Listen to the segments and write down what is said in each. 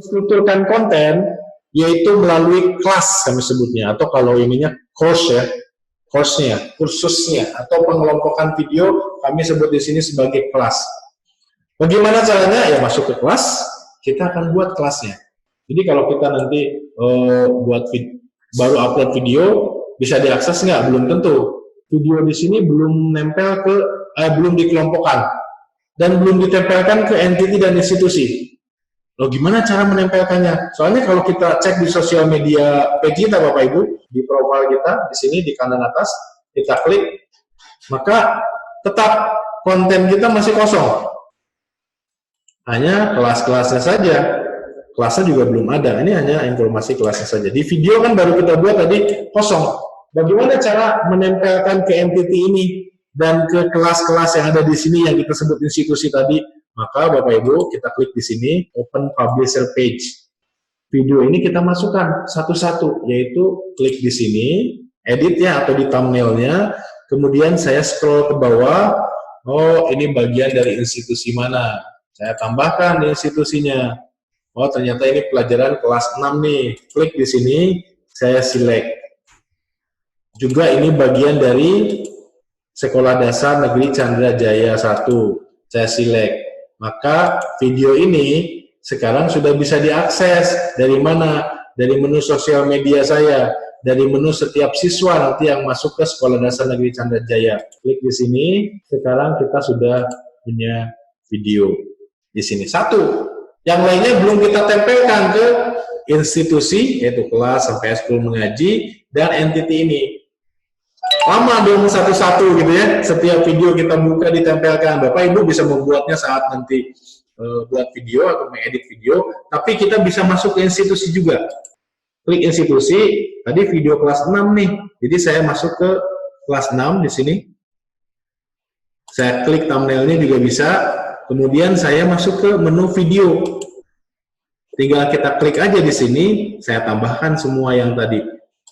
Strukturkan konten yaitu melalui kelas kami sebutnya, atau kalau ininya course ya, kursusnya, atau pengelompokan video kami sebut di sini sebagai kelas. Bagaimana caranya? Ya masuk ke kelas, kita akan buat kelasnya. Jadi kalau kita nanti baru upload video, bisa diakses nggak? Belum tentu. Video di sini belum nempel belum dikelompokkan dan belum ditempelkan ke entity dan institusi. Loh, gimana cara menempelkannya? Soalnya kalau kita cek di sosial media page kita, Bapak Ibu, di profile kita, di sini di kanan atas, kita klik, maka tetap konten kita masih kosong. Hanya kelas-kelasnya saja. Kelasnya juga belum ada. Ini hanya informasi kelasnya saja. Di video kan baru kita buat tadi kosong. Bagaimana cara menempelkan ke entity ini dan ke kelas-kelas yang ada di sini yang kita sebut institusi tadi? Maka Bapak Ibu, kita klik di sini, Open Publisher Page. Video ini kita masukkan satu-satu, yaitu klik di sini, edit ya, atau di thumbnailnya, kemudian saya scroll ke bawah, oh ini bagian dari institusi mana, saya tambahkan di institusinya, oh ternyata ini pelajaran kelas 6 nih, klik di sini, saya select. Juga ini bagian dari Sekolah Dasar Negeri Chandra Jaya 1, saya select. Maka video ini sekarang sudah bisa diakses dari mana? Dari menu sosial media saya, dari menu setiap siswa nanti yang masuk ke Sekolah Dasar Negeri Chandra Jaya. Klik di sini, sekarang kita sudah punya video di sini. Satu, yang lainnya belum kita tempelkan ke institusi, yaitu kelas sampai sekolah mengaji, dan entity ini. Lama dong satu-satu gitu ya, setiap video kita buka ditempelkan. Bapak Ibu bisa membuatnya saat nanti buat video atau mengedit video, tapi kita bisa masuk ke institusi juga. Klik institusi, tadi video kelas 6 nih, jadi saya masuk ke kelas 6 di sini. Saya klik thumbnailnya juga bisa, kemudian saya masuk ke menu video. Tinggal kita klik aja di sini, saya tambahkan semua yang tadi.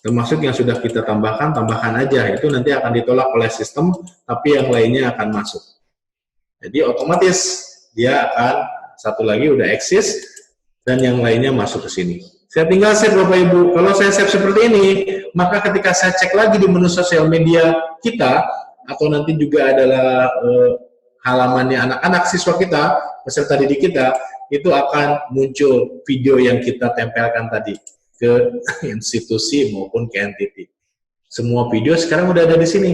Termasuk yang sudah kita tambahkan aja, itu nanti akan ditolak oleh sistem, tapi yang lainnya akan masuk. Jadi otomatis dia akan satu lagi udah eksis, dan yang lainnya masuk ke sini. Saya tinggal save Bapak Ibu. Kalau saya save seperti ini, maka ketika saya cek lagi di menu sosial media kita, atau nanti juga adalah halamannya anak-anak siswa kita, peserta didik kita, itu akan muncul video yang kita tempelkan tadi ke institusi maupun ke entity. Semua video sekarang udah ada di sini.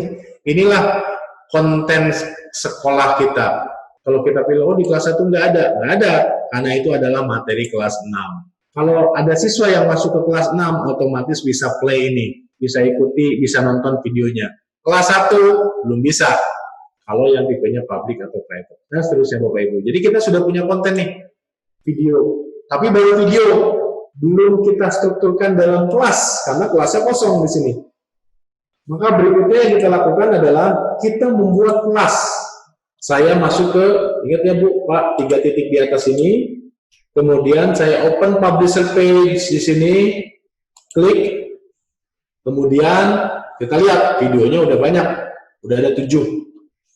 Inilah konten sekolah kita. Kalau kita pilih, oh di kelas 1 nggak ada, karena itu adalah materi kelas 6. Kalau ada siswa yang masuk ke kelas 6, otomatis bisa play ini, bisa ikuti, bisa nonton videonya. Kelas 1 belum bisa, kalau yang tipenya public atau private. Nah seterusnya Bapak Ibu. Jadi kita sudah punya konten nih, video. Tapi baru video, belum kita strukturkan dalam kelas, karena kelasnya kosong di sini. Maka berikutnya yang kita lakukan adalah kita membuat kelas. Saya masuk ke, ingat ya Bu, Pak, 3 titik di atas ini, kemudian saya open publisher page di sini, klik, kemudian kita lihat videonya udah banyak, udah ada 7,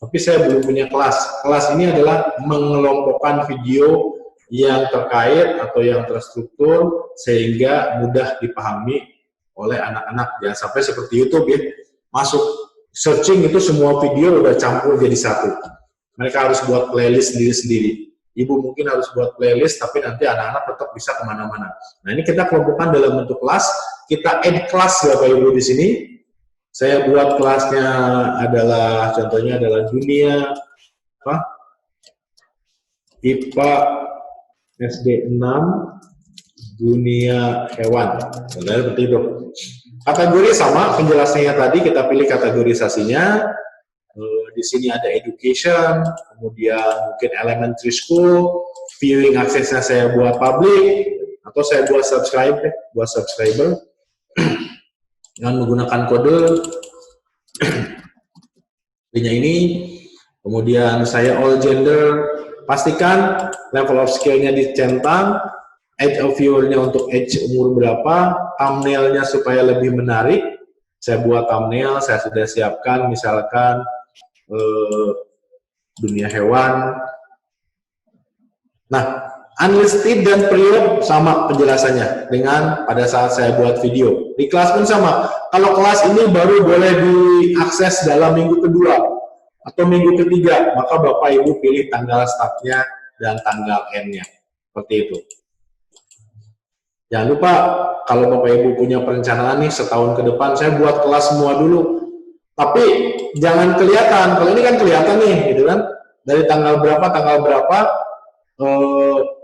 tapi saya belum punya kelas. Kelas ini adalah mengelompokkan video yang terkait atau yang terstruktur sehingga mudah dipahami oleh anak-anak. Jangan sampai seperti YouTube ya, masuk searching itu semua video udah campur jadi satu. Mereka harus buat playlist sendiri-sendiri. Ibu mungkin harus buat playlist, tapi nanti anak-anak tetap bisa kemana-mana. Nah ini kita kelompokkan dalam bentuk kelas. Kita add kelas Bapak Ibu di sini. Saya buat kelasnya adalah, contohnya adalah dunia IPA SD 6 dunia hewan. Seperti itu. Kategori sama, penjelasannya tadi kita pilih kategorisasinya. Di sini ada education, kemudian mungkin elementary school, viewing aksesnya saya buat public, atau saya buat subscriber dengan menggunakan kode ini. Kemudian saya all gender, pastikan level of skill-nya dicentang, age of viewer-nya untuk age umur berapa, thumbnail-nya supaya lebih menarik. Saya buat thumbnail, saya sudah siapkan misalkan dunia hewan. Nah, unlisted dan period sama penjelasannya dengan pada saat saya buat video. Di kelas pun sama. Kalau kelas ini baru boleh diakses dalam minggu kedua atau minggu ketiga, maka Bapak Ibu pilih tanggal startnya dan tanggal end-nya. Seperti itu. Jangan lupa, kalau Bapak Ibu punya perencanaan nih setahun ke depan, saya buat kelas semua dulu. Tapi jangan kelihatan. Kalau ini kan kelihatan nih, gitu kan? Dari tanggal berapa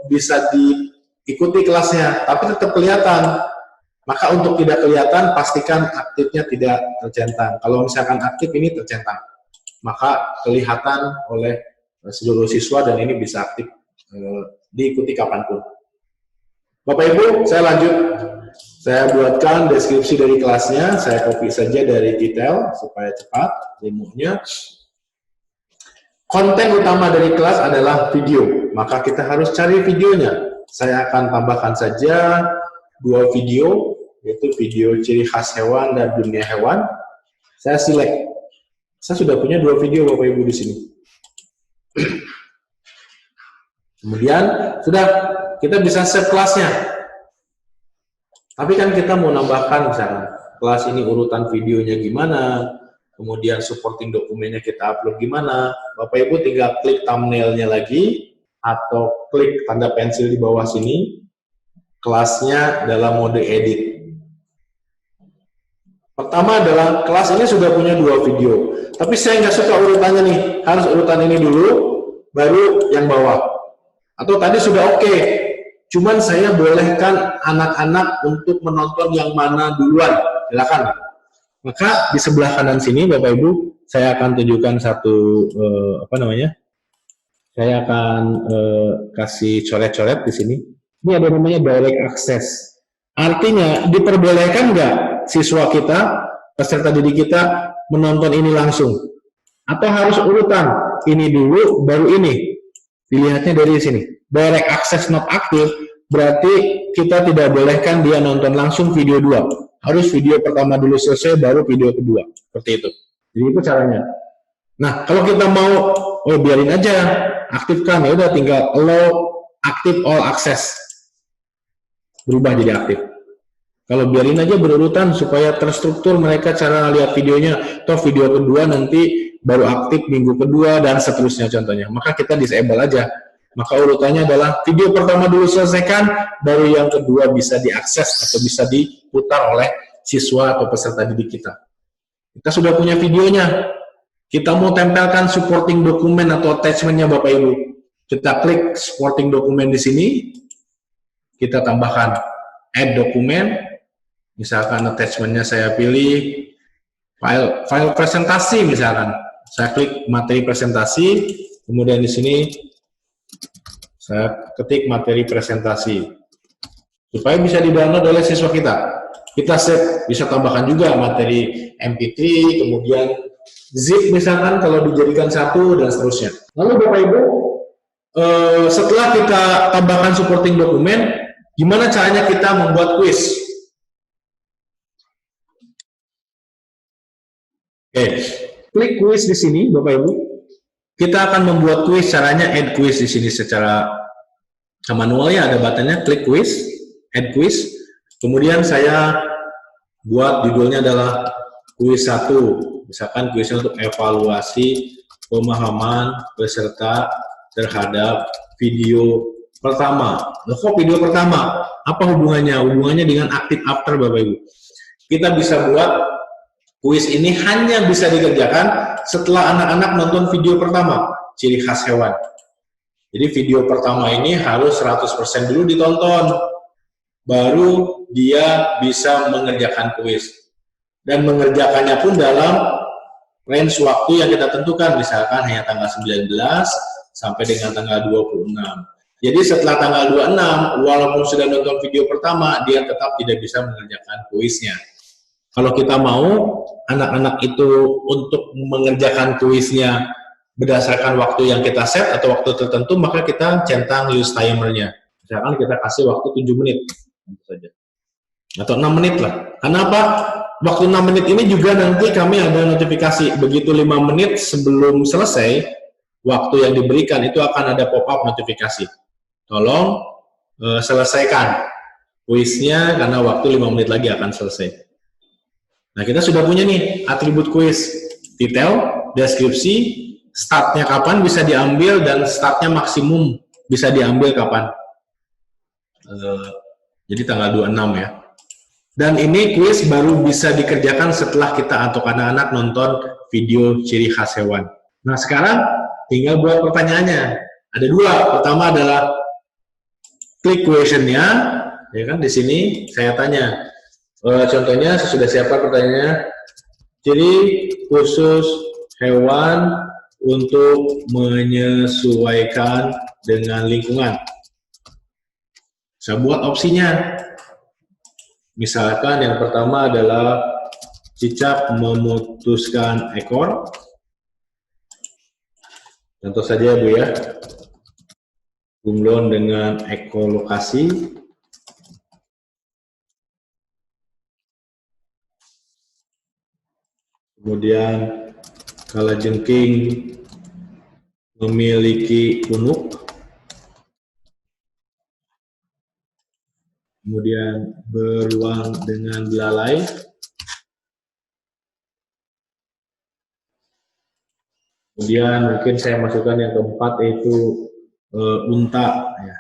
bisa diikuti kelasnya, tapi tetap kelihatan. Maka untuk tidak kelihatan, pastikan aktifnya tidak tercentang. Kalau misalkan aktif ini tercentang, maka kelihatan oleh seluruh siswa dan ini bisa aktif diikuti kapanpun. Bapak Ibu, saya lanjut. Saya buatkan deskripsi dari kelasnya, saya copy saja dari detail supaya cepat ilmunya. Konten utama dari kelas adalah video, maka kita harus cari videonya. Saya akan tambahkan saja 2 video, yaitu video ciri khas hewan dan dunia hewan. Saya select. Saya sudah punya 2 video Bapak Ibu di sini. Kemudian sudah kita bisa save kelasnya. Tapi kan kita mau nambahkan misalnya kelas ini urutan videonya gimana, kemudian supporting dokumennya kita upload gimana. Bapak Ibu tinggal klik thumbnailnya lagi atau klik tanda pensil di bawah sini, kelasnya dalam mode edit. Pertama adalah kelas ini sudah punya 2 video, tapi saya nggak suka urutannya nih, harus urutan ini dulu, baru yang bawah. Atau tadi sudah oke, cuman saya bolehkan anak-anak untuk menonton yang mana duluan, silakan. Maka di sebelah kanan sini Bapak Ibu, saya akan tunjukkan satu saya akan kasih coret-coret di sini. Ini ada namanya direct access. Artinya diperbolehkan nggak siswa kita, peserta didik kita menonton ini langsung? Atau harus urutan ini dulu baru ini? Dilihatnya dari sini. Direct access not active berarti kita tidak bolehkan dia nonton langsung video 2. Harus video pertama dulu selesai baru video kedua. Seperti itu. Jadi itu caranya. Nah, kalau kita mau biarin aja aktifkan, ya udah tinggal allow active all access. Berubah jadi aktif. Kalau biarin aja berurutan supaya terstruktur mereka cara lihat videonya, toh video kedua nanti baru aktif minggu kedua dan seterusnya contohnya. Maka kita disable aja. Maka urutannya adalah video pertama dulu selesaikan, baru yang kedua bisa diakses atau bisa diputar oleh siswa atau peserta didik kita. Kita sudah punya videonya. Kita mau tempelkan supporting dokumen atau attachment-nya Bapak Ibu. Kita klik supporting dokumen di sini. Kita tambahkan add dokumen, misalkan attachment-nya saya pilih file presentasi misalkan. Saya klik materi presentasi, kemudian di sini saya ketik materi presentasi. Supaya bisa di-download oleh siswa kita. Kita save, bisa tambahkan juga materi MP3, kemudian zip misalkan kalau dijadikan satu dan seterusnya. Lalu Bapak Ibu, setelah kita tambahkan supporting dokumen, gimana caranya kita membuat quiz? Oke, klik quiz di sini, Bapak Ibu. Kita akan membuat quiz, caranya add quiz di sini secara manualnya ada buttonnya, klik quiz, add quiz. Kemudian saya buat judulnya adalah quiz 1. Misalkan kuisnya untuk evaluasi pemahaman peserta terhadap video pertama. Loh, kok video pertama? Apa hubungannya? Hubungannya dengan active after Bapak Ibu. Kita bisa buat kuis ini hanya bisa dikerjakan setelah anak-anak nonton video pertama, ciri khas hewan. Jadi video pertama ini harus 100% dulu ditonton, baru dia bisa mengerjakan kuis. Dan mengerjakannya pun dalam range waktu yang kita tentukan, misalkan hanya tanggal 19 sampai dengan tanggal 26. Jadi setelah tanggal 26, walaupun sudah nonton video pertama, dia tetap tidak bisa mengerjakan kuisnya. Kalau kita mau anak-anak itu untuk mengerjakan kuisnya berdasarkan waktu yang kita set atau waktu tertentu, maka kita centang use timer-nya. Misalkan kita kasih waktu 7 menit. Tentu saja. atau 6 menit lah. Kenapa? Waktu 6 menit ini juga nanti kami ada notifikasi. Begitu 5 menit sebelum selesai, waktu yang diberikan itu akan ada pop-up notifikasi. Tolong selesaikan kuisnya karena waktu 5 menit lagi akan selesai. Nah, kita sudah punya nih atribut kuis. Detail, deskripsi, startnya kapan bisa diambil, dan startnya maksimum bisa diambil kapan. Jadi tanggal 26 ya. Dan ini kuis baru bisa dikerjakan setelah kita atau anak-anak nonton video ciri khas hewan. Nah, sekarang tinggal buat pertanyaannya. Ada 2. Pertama adalah klik question-nya, ya kan, di sini saya tanya. Contohnya saya sudah siapkan pertanyaannya. Ciri khusus hewan untuk menyesuaikan dengan lingkungan. Saya buat opsinya. Misalkan yang pertama adalah cicak memutuskan ekor. Contoh saja Bu ya. Bunglon dengan ekolokasi. Kemudian kalajengking memiliki punuk. Kemudian beruang dengan belalai. Kemudian mungkin saya masukkan yang keempat, yaitu unta ya,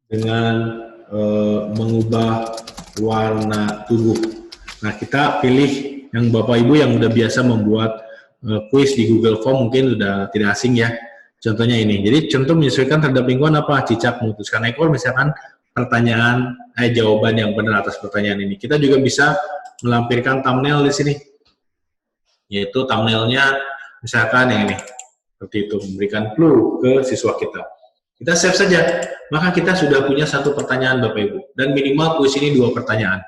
dengan mengubah warna tubuh. Nah, kita pilih yang Bapak Ibu yang udah biasa membuat kuis di Google Form mungkin sudah tidak asing ya. Contohnya ini. Jadi contoh menyesuaikan terhadap lingkungan apa? Cicak memutuskan ekor, misalkan pertanyaan jawaban yang benar atas pertanyaan ini. Kita juga bisa melampirkan thumbnail di sini. Yaitu thumbnailnya misalkan yang ini. Seperti itu, memberikan clue ke siswa kita. Kita save saja. Maka kita sudah punya 1 pertanyaan Bapak Ibu, dan minimal kuis ini 2 pertanyaan.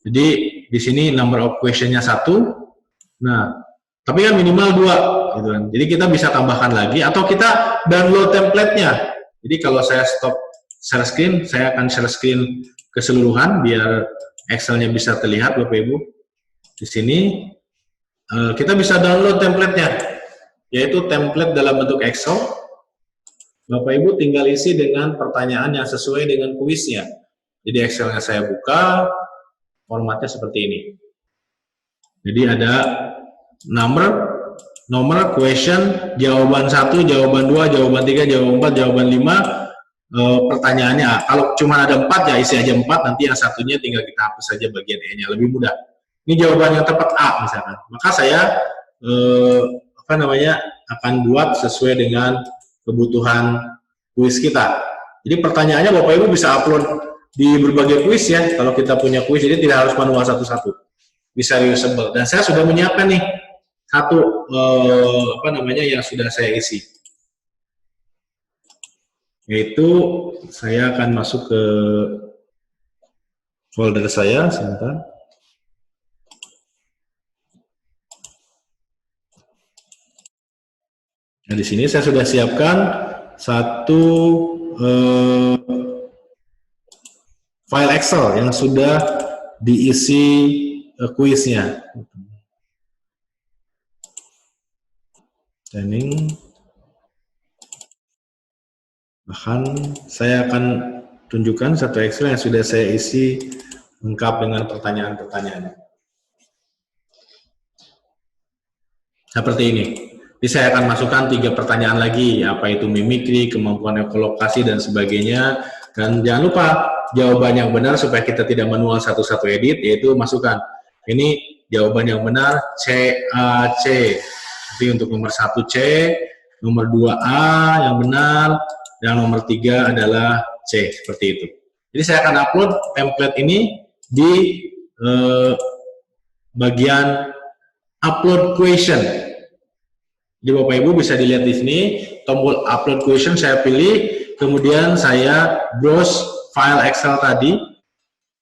Jadi di sini number of question-nya 1. Nah, tapi kan minimal 2 gitu kan. Jadi kita bisa tambahkan lagi atau kita download template-nya. Jadi kalau saya stop share screen, saya akan share screen keseluruhan biar Excel-nya bisa terlihat Bapak Ibu. Di sini kita bisa download template-nya, yaitu template dalam bentuk Excel. Bapak Ibu tinggal isi dengan pertanyaan yang sesuai dengan kuisnya. Jadi Excel-nya saya buka, formatnya seperti ini. Jadi ada nomor, question, jawaban 1, jawaban 2, jawaban 3, jawaban 4, jawaban 5, pertanyaannya. Kalau cuma ada 4 ya isi aja 4, nanti yang satunya tinggal kita hapus saja bagian E-nya, lebih mudah. Ini jawaban yang tepat A misalkan. Maka saya akan buat sesuai dengan kebutuhan kuis kita. Jadi pertanyaannya Bapak Ibu bisa upload di berbagai kuis ya. Kalau kita punya kuis, jadi tidak harus manual satu-satu. Bisa reusable. Dan saya sudah menyiapkan nih satu yang sudah saya isi. Yaitu saya akan masuk ke folder saya sebentar. Nah, di sini saya sudah siapkan satu file Excel yang sudah diisi kuisnya. Training. Bahkan saya akan tunjukkan satu Excel yang sudah saya isi lengkap dengan pertanyaan-pertanyaannya. Seperti ini. Jadi saya akan masukkan 3 pertanyaan lagi, apa itu mimikri, kemampuan ekolokasi, dan sebagainya. Dan jangan lupa, jawaban yang benar supaya kita tidak manual satu-satu edit, yaitu masukkan. Ini jawaban yang benar, C, A, C. Jadi untuk nomor 1 C, nomor 2 A yang benar, dan nomor 3 adalah C, seperti itu. Jadi saya akan upload template ini di bagian upload question. Jadi Bapak Ibu bisa dilihat di sini, tombol upload question saya pilih, kemudian saya browse file Excel tadi,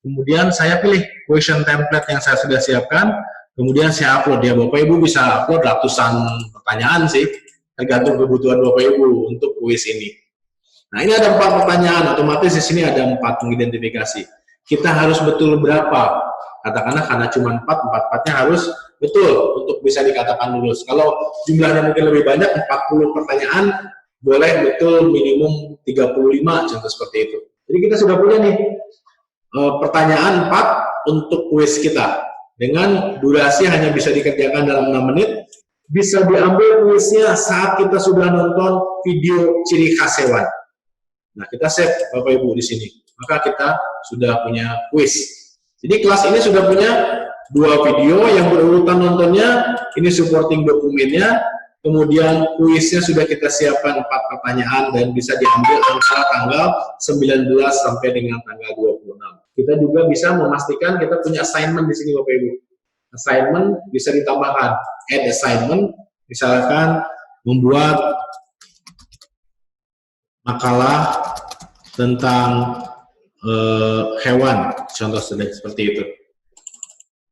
kemudian saya pilih question template yang saya sudah siapkan, kemudian saya upload. Ya Bapak Ibu bisa upload ratusan pertanyaan sih, tergantung kebutuhan Bapak Ibu untuk kuis ini. Nah, ini ada 4 pertanyaan, otomatis di sini ada 4 mengidentifikasi. Kita harus betul berapa? Katakanlah karena cuma 4, 4-4-nya harus betul untuk bisa dikatakan lulus. Kalau jumlahnya mungkin lebih banyak, 40 pertanyaan, boleh betul minimum 35, contoh seperti itu. Jadi kita sudah punya nih pertanyaan 4 untuk kuis kita. Dengan durasi hanya bisa dikerjakan dalam 6 menit, bisa diambil kuisnya saat kita sudah nonton video ciri khas hewan. Nah, kita save Bapak Ibu di sini. Maka kita sudah punya kuis. Jadi kelas ini sudah punya 2 video yang berurutan nontonnya, ini supporting dokumennya, kemudian kuisnya sudah kita siapkan 4 pertanyaan dan bisa diambil antara tanggal 19 sampai dengan tanggal 26. Kita juga bisa memastikan kita punya assignment di sini Bapak Ibu. Assignment bisa ditambahkan, add assignment, misalkan membuat makalah tentang hewan, contoh seperti itu.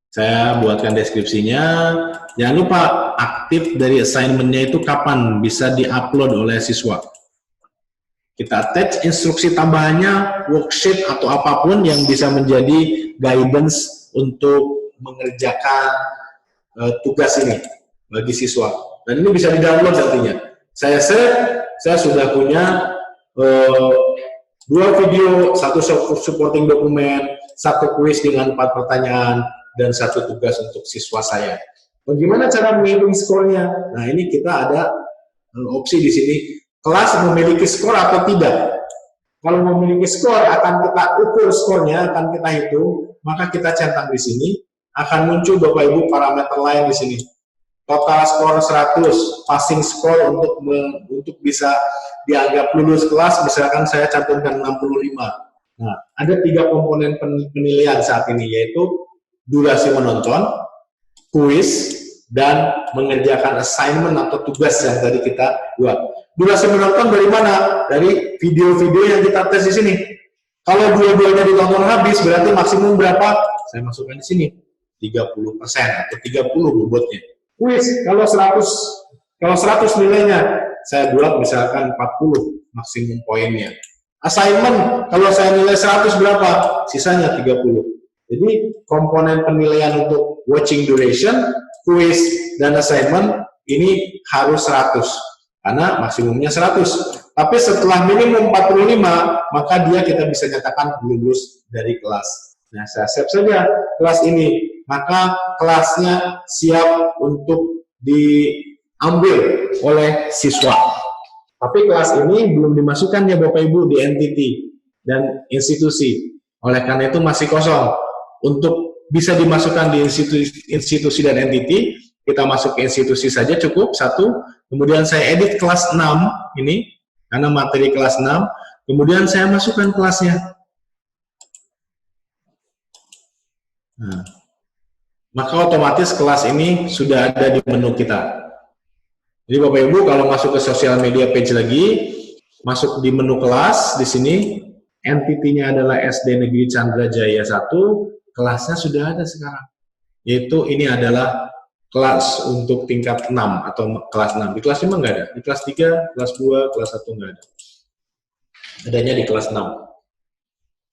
Saya buatkan deskripsinya. Jangan lupa aktif dari assignment-nya itu kapan bisa diupload oleh siswa. Kita attach instruksi tambahannya, worksheet atau apapun yang bisa menjadi guidance untuk mengerjakan tugas ini bagi siswa. Dan ini bisa di-download nantinya. Saya sudah punya 2 video, 1 supporting dokumen, 1 kuis dengan 4 pertanyaan, dan 1 tugas untuk siswa saya. Bagaimana cara menghitung skornya? Nah, ini kita ada opsi di sini. Kelas memiliki skor atau tidak. Kalau memiliki skor, akan kita ukur skornya, akan kita hitung, maka kita centang di sini, akan muncul Bapak Ibu parameter lain di sini. Total skor 100, passing score untuk bisa dianggap lulus kelas, misalkan saya cantumkan 65. Nah, ada 3 komponen penilaian saat ini, yaitu durasi menonton, kuis, dan mengerjakan assignment atau tugas yang tadi kita buat. Durasi menonton dari mana? Dari video-video yang kita tes di sini. Kalau dua-duanya ditonton habis, berarti maksimum berapa? Saya masukkan di sini, 30% atau 30 bobotnya. Kuis, kalau 100 nilainya, saya buat misalkan 40 maksimum poinnya. Assignment, kalau saya nilai 100 berapa? Sisanya 30. Jadi komponen penilaian untuk watching duration, quiz, dan assignment ini harus 100 karena maksimumnya 100. Tapi setelah minimum 45, maka kita bisa nyatakan lulus dari kelas. Nah, saya save saja kelas ini, maka kelasnya siap untuk diambil oleh siswa. Tapi kelas ini belum dimasukkan ya Bapak Ibu di entity dan institusi. Oleh karena itu masih kosong. Untuk bisa dimasukkan di institusi dan entity, kita masuk ke institusi saja cukup 1. Kemudian saya edit kelas 6 ini, karena materi kelas 6. Kemudian saya masukkan kelasnya. Nah, maka otomatis kelas ini sudah ada di menu kita. Jadi Bapak Ibu kalau masuk ke sosial media page lagi, masuk di menu kelas di sini, entity-nya adalah SD Negeri Chandra Jaya 1, kelasnya sudah ada sekarang. Yaitu ini adalah kelas untuk tingkat 6 atau kelas 6. Di kelas 5 nggak ada, di kelas 3, kelas 2, kelas 1 nggak ada. Adanya di kelas 6.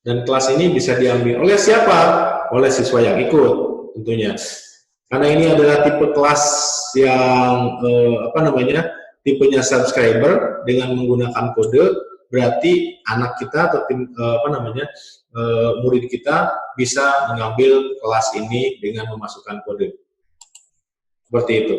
Dan kelas ini bisa diambil oleh siapa? Oleh siswa yang ikut tentunya. Karena ini adalah tipe kelas yang tipenya subscriber dengan menggunakan kode, berarti anak kita atau murid kita bisa mengambil kelas ini dengan memasukkan kode. Seperti itu.